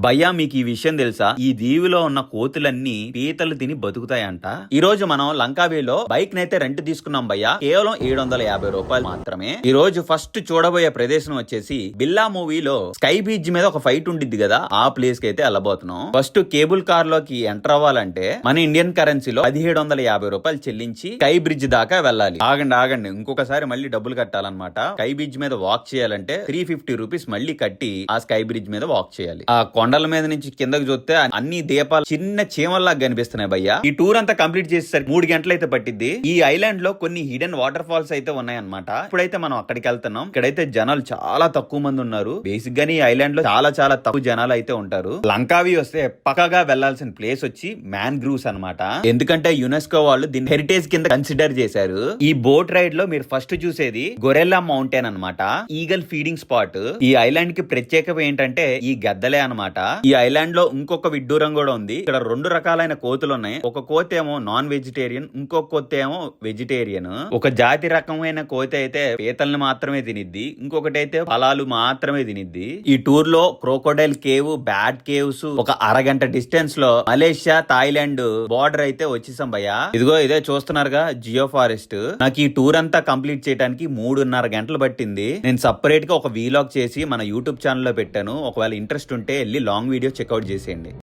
భయ్యా మీకు ఈ విషయం తెలుసా? ఈ దీవిలో ఉన్న కోతులన్నీ పీతలు తిని బతుకుతాయంట. ఈ రోజు మనం లంకావీలో బైక్ నైతే రెంట్ తీసుకున్నాం భయ్యా. కేవలం 750 రూపాయలు మాత్రమే. ఈ రోజు ఫస్ట్ చూడబోయే ప్రదేశం వచ్చేసి బిల్లా మూవీలో స్కై బీచ్ మీద ఒక ఫైట్ ఉండిద్ది కదా, ఆ ప్లేస్ కి అయితే వెళ్ళబోతున్నాం. ఫస్ట్ కేబుల్ కార్ లోకి ఎంటర్ అవ్వాలంటే మన ఇండియన్ కరెన్సీలో 1750 రూపాయలు చెల్లించి స్కై బ్రిడ్జ్ దాకా వెళ్ళాలి. ఆగండి ఇంకొకసారి మళ్ళీ డబ్బులు కట్టాలన్నమాట. స్కై బ్రిడ్జ్ మీద వాక్ చేయాలంటే 350 రూపీస్ మళ్ళీ కట్టి ఆ స్కై బ్రిడ్జ్ మీద వాక్ చేయాలి. ఆ కొండల మీద నుంచి కిందకి చూస్తే అన్ని దీపాలు చిన్న చీమల్లాగా కనిపిస్తున్నాయి భయ్యా. ఈ టూర్ అంతా కంప్లీట్ చేసేసరికి 3 గంటలు అయితే పట్టింది. ఈ ఐలాండ్ లో కొన్ని హిడెన్ వాటర్ ఫాల్స్ అయితే ఉన్నాయన్నమాట. ఇప్పుడైతే మనం అక్కడికి వెళ్తున్నాం. ఇక్కడైతే జనాలు చాలా తక్కువ మంది ఉన్నారు. బేసిక్ గా ఈ ఐలాండ్ లో చాలా తక్కువ జనాలు అయితే ఉంటారు. లంకావి వస్తే పక్కగా వెళ్లాల్సిన ప్లేస్ వచ్చి మ్యాన్గ్రూవ్స్ అన్నమాట. ఎందుకంటే యునెస్కో వాళ్ళు దీన్ని హెరిటేజ్ కింద కన్సిడర్ చేశారు. ఈ బోట్ రైడ్ లో మీరు ఫస్ట్ చూసేది గొరెల్లా మౌంటైన్ అన్నమాట. Eagle feeding spot. ఈ ఐలాండ్ కి ప్రత్యేకత ఏంటంటే ఈ గద్దలే అన్నమాట. ఈ ఐలాండ్ లో ఇంకొక విడ్డూరం కూడా ఉంది. ఇక్కడ 2 రకాలైన కోతులు ఉన్నాయి. ఒక కోతి ఏమో నాన్ వెజిటేరియన్, ఇంకొక కోతి ఏమో వెజిటేరియన్. ఒక జాతి రకమైన కోతి అయితే పీతల్ని మాత్రమే తినిద్ది, ఇంకొకటి అయితే ఫలాలు మాత్రమే తినిద్ది. ఈ టూర్ లో క్రోకోడైల్ కేవ్, బ్యాట్ కేవ్స్ ఒక అరగంట డిస్టెన్స్ లో మలేషియా థాయిలాండ్ బార్డర్ అయితే వచ్చేసాం భయ్యా. ఇదిగో ఇదే చూస్తున్నారుగా జియో ఫారెస్ట్. నాకు ఈ టూర్ అంతా కంప్లీట్ చేయడానికి 3.5 గంటలు పట్టింది. నేను సపరేట్ గా ఒక వీలాగ్ చేసి మన యూట్యూబ్ ఛానల్ లో పెట్టాను. ఒకవేళ ఇంట్రెస్ట్ ఉంటే వెళ్ళి లాంగ్ వీడియో చెక్అౌట్ చేసేయండి.